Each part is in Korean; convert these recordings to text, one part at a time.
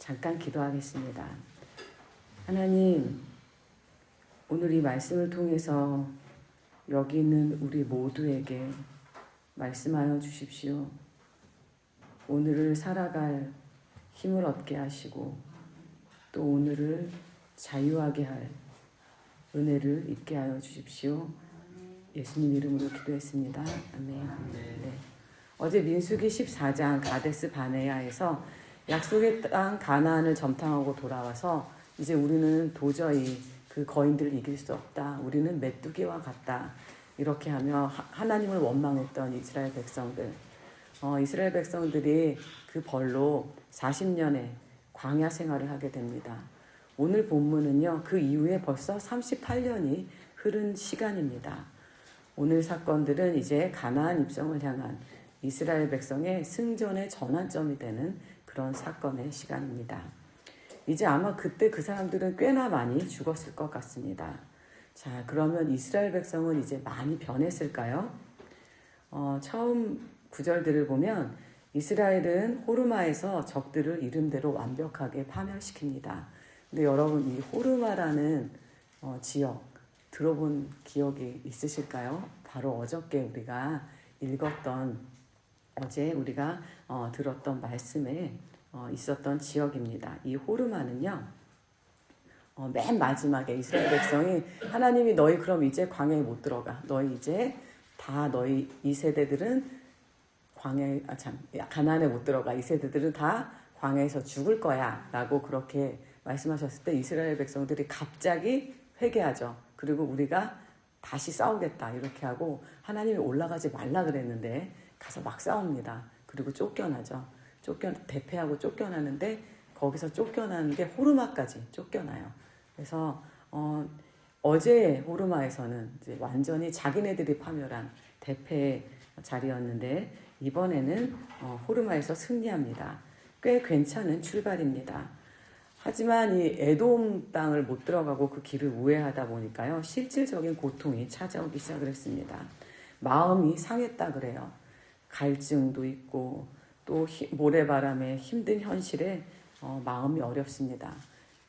잠깐 기도하겠습니다. 하나님, 오늘 이 말씀을 통해서 여기 있는 우리 모두에게 말씀하여 주십시오. 오늘을 살아갈 힘을 얻게 하시고 또 오늘을 자유하게 할 은혜를 입게 하여 주십시오. 예수님 이름으로 기도했습니다. 아멘. 네. 어제 민수기 14장 가데스 바네아에서 약속의 땅 가나안을 점탕하고 돌아와서 이제 우리는 도저히 그 거인들을 이길 수 없다. 우리는 메뚜기와 같다. 이렇게 하며 하나님을 원망했던 이스라엘 백성들. 이스라엘 백성들이 그 벌로 40년의 광야 생활을 하게 됩니다. 오늘 본문은요, 그 이후에 벌써 38년이 흐른 시간입니다. 오늘 사건들은 이제 가나안 입성을 향한 이스라엘 백성의 승전의 전환점이 되는 그런 사건의 시간입니다. 이제 아마 그때 그 사람들은 꽤나 많이 죽었을 것 같습니다. 자, 그러면 이스라엘 백성은 이제 많이 변했을까요? 처음 구절들을 보면 이스라엘은 호르마에서 적들을 이름대로 완벽하게 파멸시킵니다. 근데 여러분, 이 호르마라는 지역 들어본 기억이 있으실까요? 바로 어저께 우리가 읽었던, 어제 우리가 들었던 말씀에 있었던 지역입니다. 이 호르마는요, 맨 마지막에 이스라엘 백성이 하나님이 너희 그럼 이제 광야에 못 들어가. 너희 이제 다 너희 이 세대들은 가나안에 못 들어가. 이 세대들은 다 광야에서 죽을 거야. 라고 그렇게 말씀하셨을 때 이스라엘 백성들이 갑자기 회개하죠. 그리고 우리가 다시 싸우겠다. 이렇게 하고 하나님이 올라가지 말라 그랬는데 가서 막 싸웁니다. 그리고 쫓겨나죠. 대패하고 쫓겨나는데 거기서 쫓겨나는 게 호르마까지 쫓겨나요. 그래서 어제 호르마에서는 이제 완전히 자기네들이 파멸한 대패의 자리였는데 이번에는 호르마에서 승리합니다. 꽤 괜찮은 출발입니다. 하지만 이 에돔 땅을 못 들어가고 그 길을 우회하다 보니까요, 실질적인 고통이 찾아오기 시작을 했습니다. 마음이 상했다 그래요. 갈증도 있고 또 모래바람에 힘든 현실에 마음이 어렵습니다.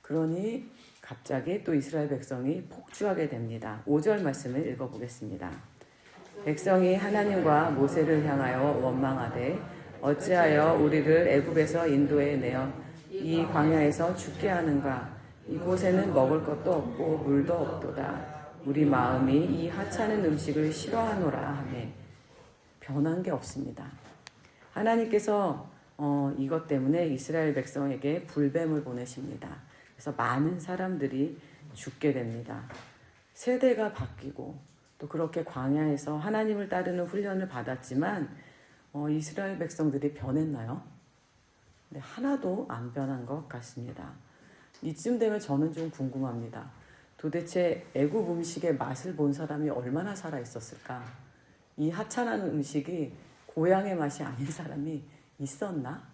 그러니 갑자기 또 이스라엘 백성이 폭주하게 됩니다. 5절 말씀을 읽어보겠습니다. 백성이 하나님과 모세를 향하여 원망하되 어찌하여 우리를 애굽에서 인도해 내어 이 광야에서 죽게 하는가? 이곳에는 먹을 것도 없고 물도 없도다. 우리 마음이 이 하찮은 음식을 싫어하노라 하며 변한 게 없습니다. 하나님께서 이것 때문에 이스라엘 백성에게 불뱀을 보내십니다. 그래서 많은 사람들이 죽게 됩니다. 세대가 바뀌고 또 그렇게 광야에서 하나님을 따르는 훈련을 받았지만 이스라엘 백성들이 변했나요? 네, 하나도 안 변한 것 같습니다. 이쯤 되면 저는 좀 궁금합니다. 도대체 애굽 음식의 맛을 본 사람이 얼마나 살아 있었을까? 이 하찮은 음식이 고향의 맛이 아닌 사람이 있었나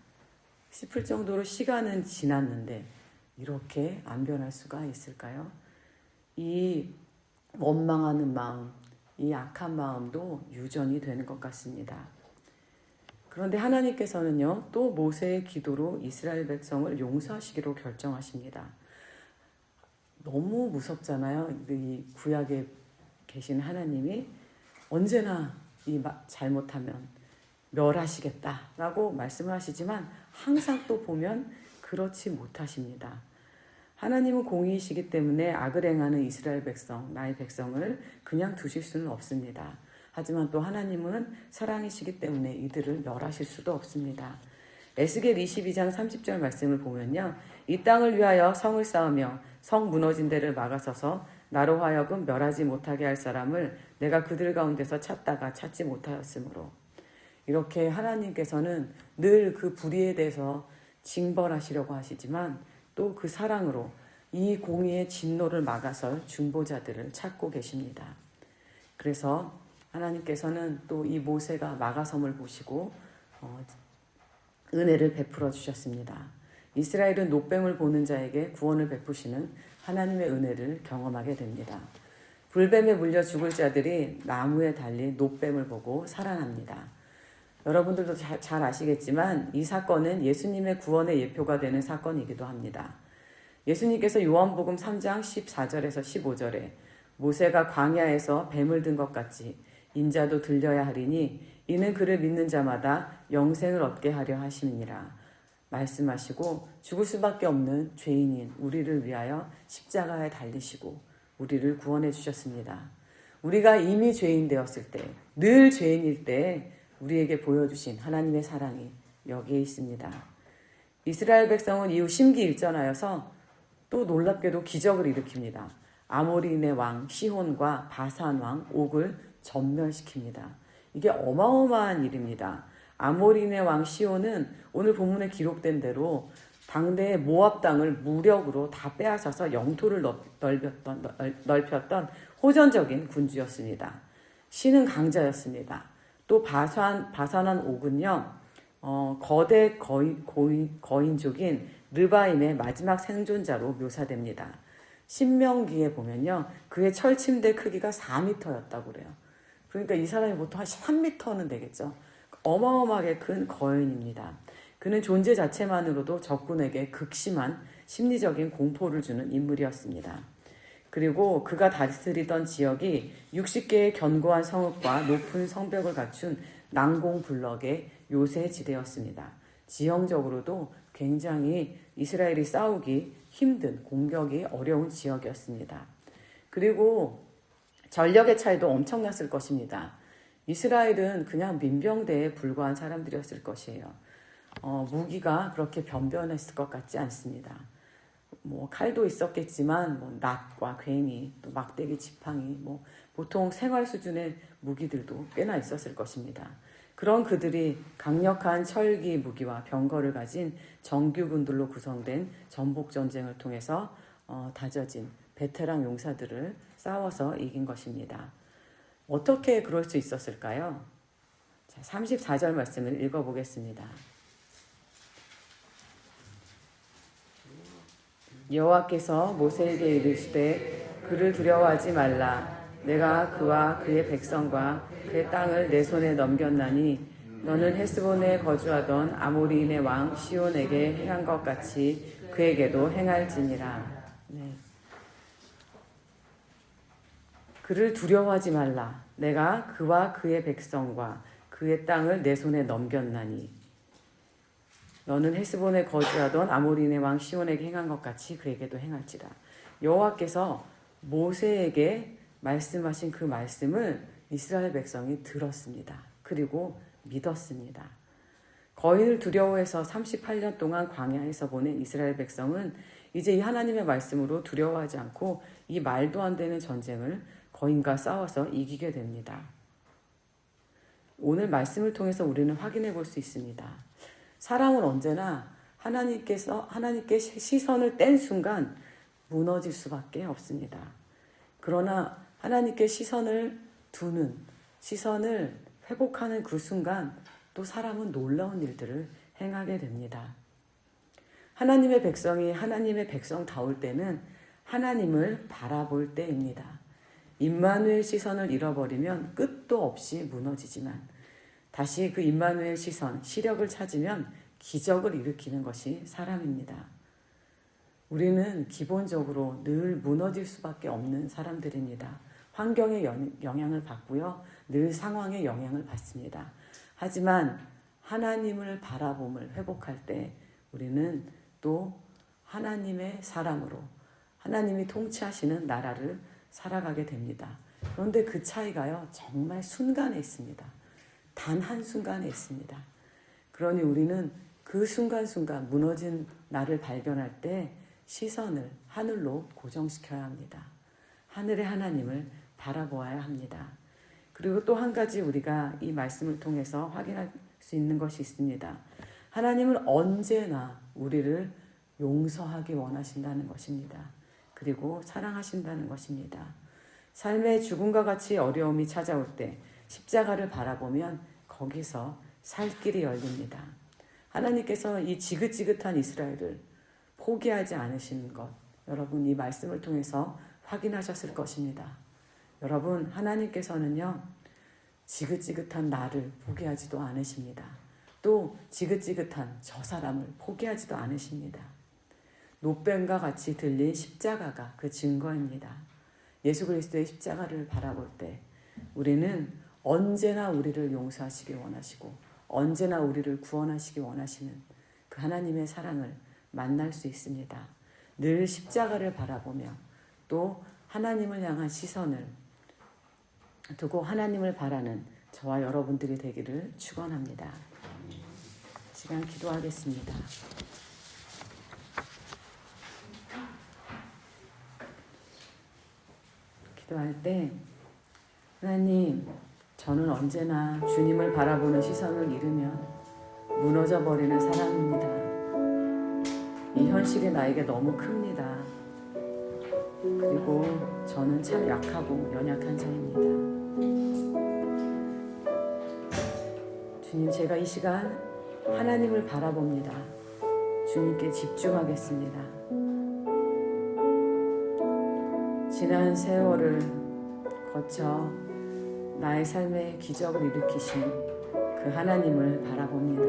싶을 정도로 시간은 지났는데 이렇게 안 변할 수가 있을까요? 이 원망하는 마음, 이 악한 마음도 유전이 되는 것 같습니다. 그런데 하나님께서는요, 또 모세의 기도로 이스라엘 백성을 용서하시기로 결정하십니다. 너무 무섭잖아요. 이 구약에 계신 하나님이 언제나 이 잘못하면 멸하시겠다라고 말씀을 하시지만 항상 또 보면 그렇지 못하십니다. 하나님은 공의이시기 때문에 악을 행하는 이스라엘 백성, 나의 백성을 그냥 두실 수는 없습니다. 하지만 또 하나님은 사랑이시기 때문에 이들을 멸하실 수도 없습니다. 에스겔 22장 30절 말씀을 보면요, 이 땅을 위하여 성을 쌓으며 성 무너진 데를 막아서서 나로 하여금 멸하지 못하게 할 사람을 내가 그들 가운데서 찾다가 찾지 못하였으므로, 이렇게 하나님께서는 늘 그 불의에 대해서 징벌하시려고 하시지만 또 그 사랑으로 이 공의의 진노를 막아설 중보자들을 찾고 계십니다. 그래서 하나님께서는 또 이 모세가 마가섬을 보시고 은혜를 베풀어 주셨습니다. 이스라엘은 노뱀을 보는 자에게 구원을 베푸시는 하나님의 은혜를 경험하게 됩니다. 불뱀에 물려 죽을 자들이 나무에 달린 노뱀을 보고 살아납니다. 여러분들도 잘 아시겠지만 이 사건은 예수님의 구원의 예표가 되는 사건이기도 합니다. 예수님께서 요한복음 3장 14절에서 15절에 모세가 광야에서 뱀을 든 것 같이 인자도 들려야 하리니 이는 그를 믿는 자마다 영생을 얻게 하려 하심이니라 말씀하시고 죽을 수밖에 없는 죄인인 우리를 위하여 십자가에 달리시고 우리를 구원해 주셨습니다. 우리가 이미 죄인 되었을 때, 늘 죄인일 때 우리에게 보여주신 하나님의 사랑이 여기에 있습니다. 이스라엘 백성은 이후 심기일전하여서 또 놀랍게도 기적을 일으킵니다. 아모리인의 왕 시혼과 바산 왕 옥을 전멸시킵니다. 이게 어마어마한 일입니다. 아모리인의 왕 시혼은 오늘 본문에 기록된 대로 당대의 모압 땅을 무력으로 다 빼앗아서 영토를 넓혔던 호전적인 군주였습니다. 신은 강자였습니다. 또 바산한 옥은요, 거대 거인족인 르바임의 마지막 생존자로 묘사됩니다. 신명기에 보면요, 그의 철침대 크기가 4m였다고 그래요. 그러니까 이 사람이 보통 한 3m는 되겠죠. 어마어마하게 큰 거인입니다. 그는 존재 자체만으로도 적군에게 극심한 심리적인 공포를 주는 인물이었습니다. 그리고 그가 다스리던 지역이 60개의 견고한 성읍과 높은 성벽을 갖춘 난공불락의 요새지대였습니다. 지형적으로도 굉장히 이스라엘이 싸우기 힘든, 공격이 어려운 지역이었습니다. 그리고 전력의 차이도 엄청났을 것입니다. 이스라엘은 그냥 민병대에 불과한 사람들이었을 것이에요. 무기가 그렇게 변변했을 것 같지 않습니다. 칼도 있었겠지만 낫과 괭이, 또 막대기, 지팡이, 보통 생활 수준의 무기들도 꽤나 있었을 것입니다. 그런 그들이 강력한 철기 무기와 병거를 가진 정규군들로 구성된 전복전쟁을 통해서 다져진 베테랑 용사들을 싸워서 이긴 것입니다. 어떻게 그럴 수 있었을까요? 자, 34절 말씀을 읽어보겠습니다. 여호와께서 모세에게 이르시되 그를 두려워하지 말라. 내가 그와 그의 백성과 그의 땅을 내 손에 넘겼나니 너는 헤스본에 거주하던 아모리인의 왕 시온에게 행한 것 같이 그에게도 행할지니라. 네. 그를 두려워하지 말라. 내가 그와 그의 백성과 그의 땅을 내 손에 넘겼나니 너는 헤스본에 거주하던 아모리인의 왕 시온에게 행한 것 같이 그에게도 행할지라. 여호와께서 모세에게 말씀하신 그 말씀을 이스라엘 백성이 들었습니다. 그리고 믿었습니다. 거인을 두려워해서 38년 동안 광야에서 보낸 이스라엘 백성은 이제 이 하나님의 말씀으로 두려워하지 않고 이 말도 안 되는 전쟁을 거인과 싸워서 이기게 됩니다. 오늘 말씀을 통해서 우리는 확인해 볼 수 있습니다. 사람은 언제나 하나님께 시선을 뗀 순간 무너질 수밖에 없습니다. 그러나 하나님께 시선을 회복하는 그 순간 또 사람은 놀라운 일들을 행하게 됩니다. 하나님의 백성이 하나님의 백성다울 때는 하나님을 바라볼 때입니다. 임마누엘 시선을 잃어버리면 끝도 없이 무너지지만 다시 그 임마누엘 시선, 시력을 찾으면 기적을 일으키는 것이 사람입니다. 우리는 기본적으로 늘 무너질 수밖에 없는 사람들입니다. 환경의 영향을 받고요. 늘 상황의 영향을 받습니다. 하지만 하나님을 바라봄을 회복할 때 우리는 또 하나님의 사람으로 하나님이 통치하시는 나라를 살아가게 됩니다. 그런데 그 차이가요, 정말 순간에 있습니다. 단 한순간에 있습니다. 그러니 우리는 그 순간순간 무너진 나를 발견할 때 시선을 하늘로 고정시켜야 합니다. 하늘의 하나님을 바라보아야 합니다. 그리고 또 한 가지 우리가 이 말씀을 통해서 확인할 수 있는 것이 있습니다. 하나님은 언제나 우리를 용서하기 원하신다는 것입니다. 그리고 사랑하신다는 것입니다. 삶의 죽음과 같이 어려움이 찾아올 때 십자가를 바라보면 거기서 살 길이 열립니다. 하나님께서 이 지긋지긋한 이스라엘을 포기하지 않으시는 것, 여러분 이 말씀을 통해서 확인하셨을 것입니다. 여러분, 하나님께서는요, 지긋지긋한 나를 포기하지도 않으십니다. 또 지긋지긋한 저 사람을 포기하지도 않으십니다. 노뱀과 같이 들린 십자가가 그 증거입니다. 예수 그리스도의 십자가를 바라볼 때 우리는 언제나 우리를 용서하시기 원하시고 언제나 우리를 구원하시기 원하시는 그 하나님의 사랑을 만날 수 있습니다. 늘 십자가를 바라보며 또 하나님을 향한 시선을 두고 하나님을 바라는 저와 여러분들이 되기를 축원합니다. 시간 기도하겠습니다. 기도할 때 하나님, 저는 언제나 주님을 바라보는 시선을 잃으면 무너져버리는 사람입니다. 이 현실이 나에게 너무 큽니다. 그리고 저는 참 약하고 연약한 자입니다. 주님, 제가 이 시간 하나님을 바라봅니다. 주님께 집중하겠습니다. 지난 세월을 거쳐 나의 삶에 기적을 일으키신 그 하나님을 바라봅니다.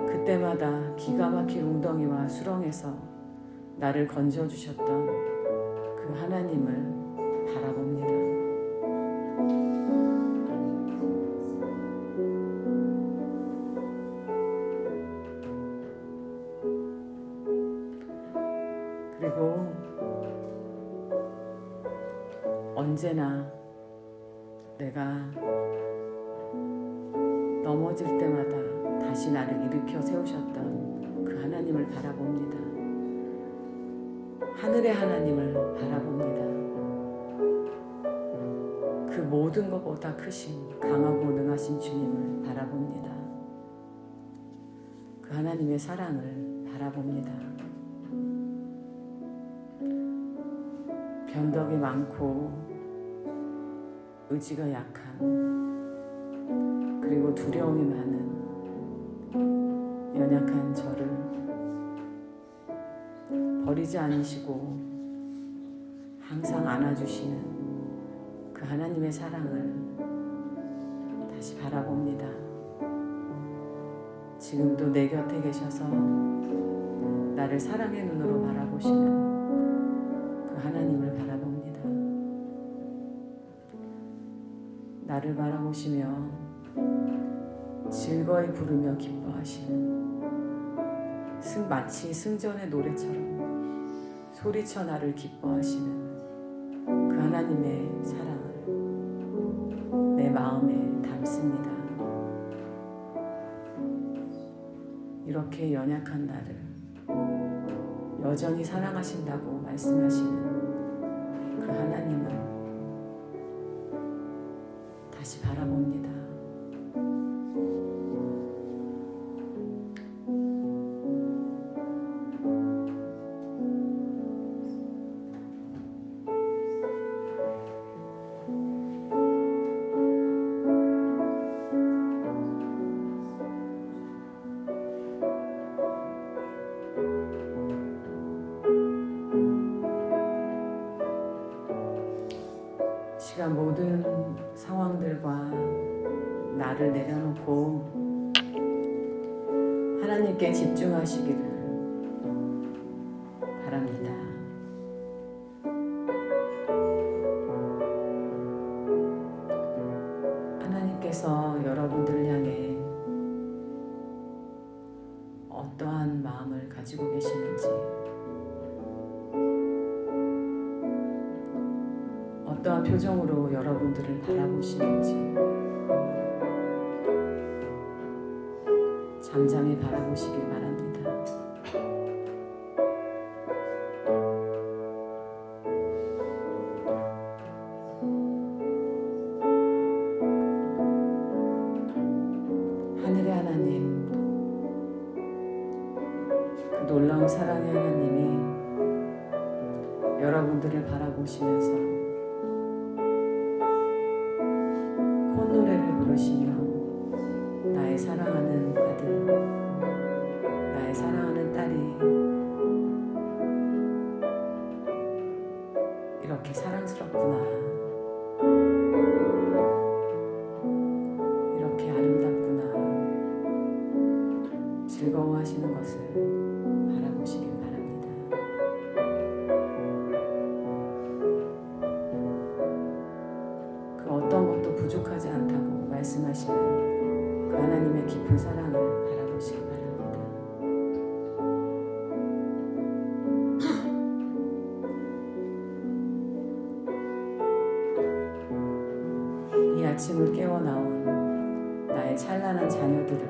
그때마다 기가 막힌 웅덩이와 수렁에서 나를 건져주셨던 그 하나님을 바라봅니다. 그리고 언제나 내가 넘어질 때마다 다시 나를 일으켜 세우셨던 그 하나님을 바라봅니다. 하늘의 하나님을 바라봅니다. 그 모든 것보다 크신 강하고 능하신 주님을 바라봅니다. 그 하나님의 사랑을 바라봅니다. 변덕이 많고 의지가 약한 그리고 두려움이 많은 연약한 저를 버리지 않으시고 항상 안아주시는 그 하나님의 사랑을 다시 바라봅니다. 지금도 내 곁에 계셔서 나를 사랑의 눈으로 바라보시는 그 하나님을 바라봅니다. 나를 바라보시며 즐거이 부르며 기뻐하시는 마치 승전의 노래처럼 소리쳐 나를 기뻐하시는 그 하나님의 사랑을 내 마음에 담습니다. 이렇게 연약한 나를 여전히 사랑하신다고 말씀하시는 그 하나님을 다시 바라봅니다. 시간 모든 상황들과 나를 내려놓고 하나님께 집중하시기를 바랍니다. 하나님께서 여러분들을 향해 어떠한 마음을 가지고 계시는지, 어떠한 표정으로 여러분들을 바라보시는지 잠잠히 바라보시길 바랍니다. 하늘의 하나님, 그 놀라운 사랑의 하나님이 여러분들을 바라보시면서 콧노래를 부르시며 나의 사랑하는 아들, 나의 사랑하는 딸이 이렇게 사랑스럽구나. 아침을 깨워 나온 나의 찬란한 자녀들을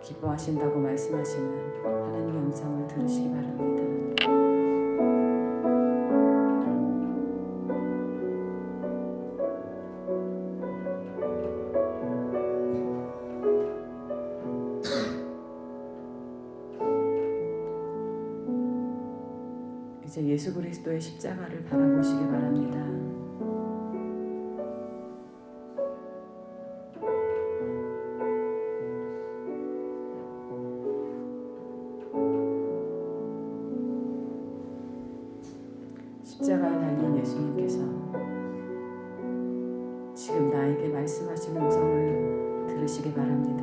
기뻐하신다고 말씀하시는 하나님의 음성을 들으시기 바랍니다. 이제 예수 그리스도의 십자가를 바라보시기 바랍니다. 십자가에 달린 예수님께서 지금 나에게 말씀하시는 음성을 들으시기 바랍니다.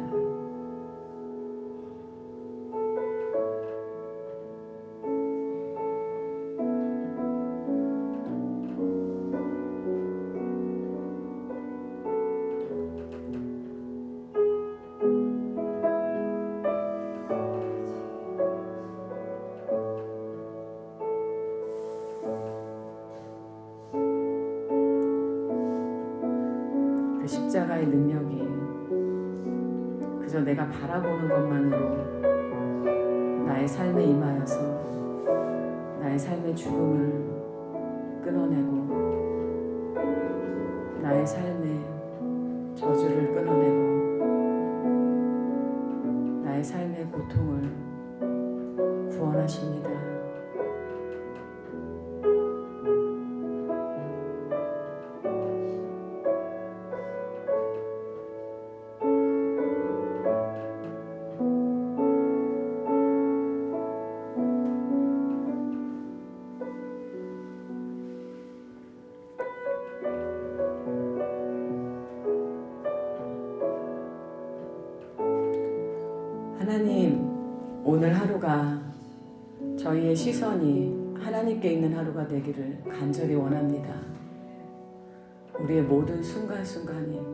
십자가의 능력이 그저 내가 바라보는 것만으로 나의 삶에 임하여서 나의 삶의 죽음을 끊어내고 나의 삶의 저주를 끊어내고 나의 삶의 고통을 구원하십니다. 하나님, 오늘 하루가 저희의 시선이 하나님께 있는 하루가 되기를 간절히 원합니다. 우리의 모든 순간순간이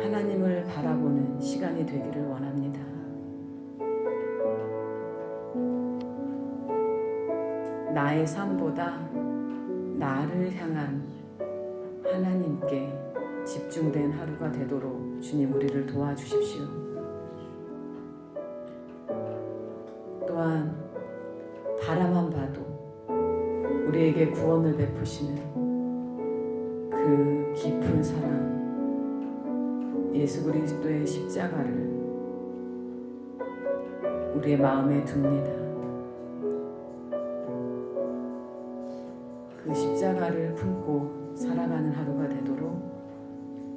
하나님을 바라보는 시간이 되기를 원합니다. 나의 삶보다 나를 향한 하나님께 집중된 하루가 되도록 주님 우리를 도와주십시오. 또한 바라만 봐도 우리에게 구원을 베푸시는 그 깊은 사랑, 예수 그리스도의 십자가를 우리의 마음에 둡니다. 그 십자가를 품고 살아가는 하루가 되도록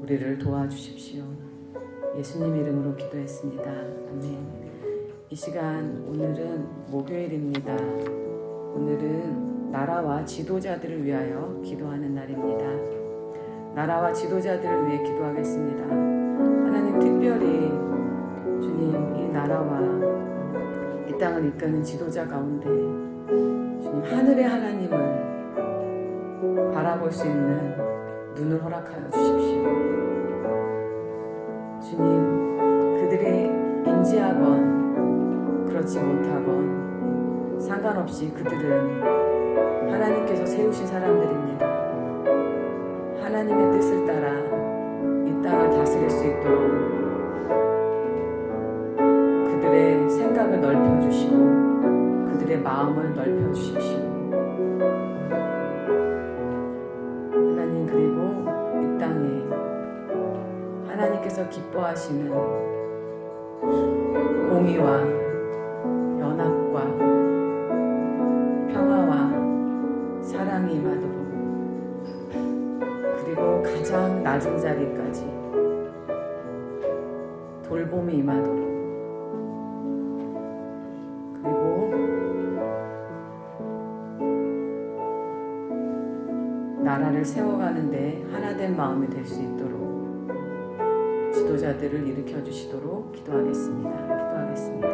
우리를 도와주십시오. 예수님 이름으로 기도했습니다. 아멘. 이 시간 오늘은 목요일입니다. 오늘은 나라와 지도자들을 위하여 기도하는 날입니다. 나라와 지도자들을 위해 기도하겠습니다. 하나님, 특별히 주님, 이 나라와 이 땅을 이끄는 지도자 가운데 주님, 하늘의 하나님을 바라볼 수 있는 눈을 허락하여 주십시오. 주님, 그들이 인지하건 그렇지 못하건 상관없이 그들은 하나님께서 세우신 사람들입니다. 하나님의 뜻을 따라 이 땅을 다스릴 수 있도록 그들의 생각을 넓혀주시고 그들의 마음을 넓혀주십시오. 하나님, 그리고 이 땅에 하나님께서 기뻐하시는 공의와 연합과 평화와 사랑이 임하도록, 그리고 가장 낮은 자리까지 돌봄이 임하도록, 그리고 나라를 세워가는데 하나된 마음이 될 수 있도록 지도자들을 일으켜 주시도록 기도하겠습니다. 기도하겠습니다.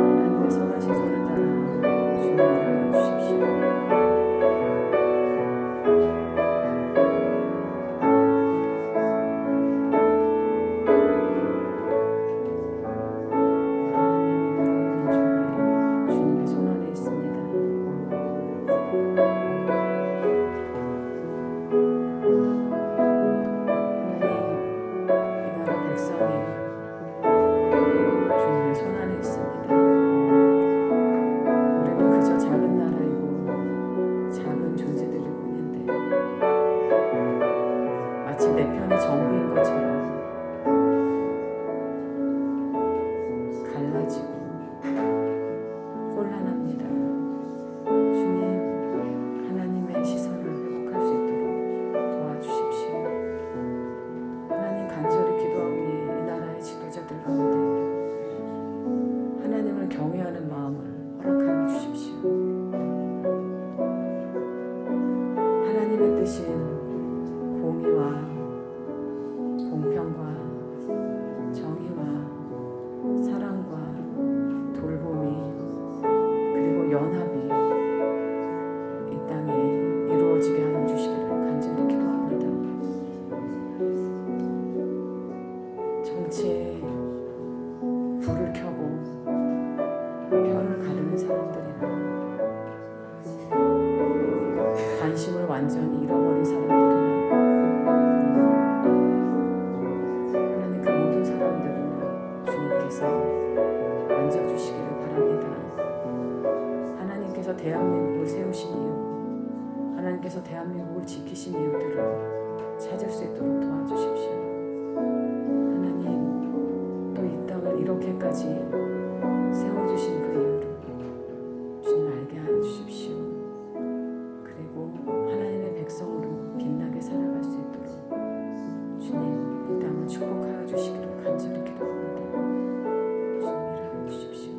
하나님의 선하신 손을 따라 주님을 알아 주십시오. 베푸신 공의와 공평과 정의와 사랑과 돌봄이 그리고 연합이 이 땅에 이루어지게 하여 주시기를 간절히 기도합니다. 정치에 불을 켜고 별을 가르는 사람들이나 관심을 완전히 잃어버린 사람들이나 하나님 그 모든 사람들을 주님께서 만져주시기를 바랍니다. 하나님께서 대한민국을 세우신 이유, 하나님께서 대한민국을 지키신 이유들을 찾을 수 있도록 도와주십시오. 하나님, 또 이 땅을 이렇게까지 세워주신 그 이유를 주님 알게 하여 주십시오. 그리고 하나님의 백성으로 빛나게 살아갈 수 있도록 주님 이 땅을 축복하여 주시기를 간절히 기도합니다. 주님 일하여 주십시오.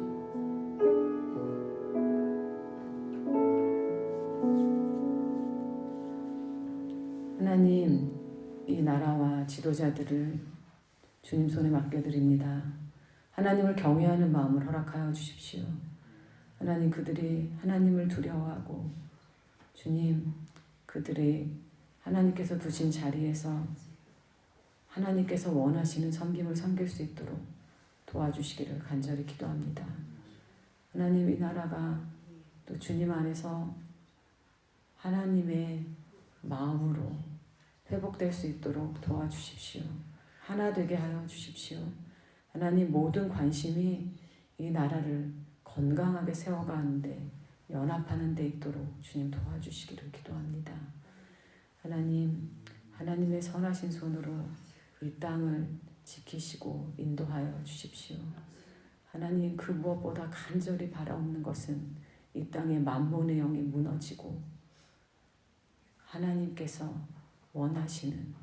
하나님, 이 나라와 지도자들을 주님 손에 맡겨드립니다. 하나님을 경외하는 마음을 허락하여 주십시오. 하나님, 그들이 하나님을 두려워하고 주님, 그들이 하나님께서 두신 자리에서 하나님께서 원하시는 섬김을 섬길 수 있도록 도와주시기를 간절히 기도합니다. 하나님, 이 나라가 또 주님 안에서 하나님의 마음으로 회복될 수 있도록 도와주십시오. 하나 되게 하여 주십시오. 하나님, 모든 관심이 이 나라를 건강하게 세워가는데 연합하는 데 있도록 주님 도와주시기를 기도합니다. 하나님, 하나님의 선하신 손으로 이 땅을 지키시고 인도하여 주십시오. 하나님, 그 무엇보다 간절히 바라옵는 것은 이 땅의 만몬의 영이 무너지고 하나님께서 원하시는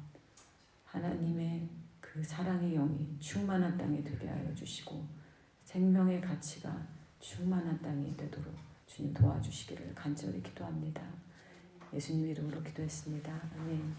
하나님의 그 사랑의 영이 충만한 땅이 되게 하여 주시고 생명의 가치가 충만한 땅이 되도록 주님 도와주시기를 간절히 기도합니다. 예수님 이름으로 기도했습니다. 아멘.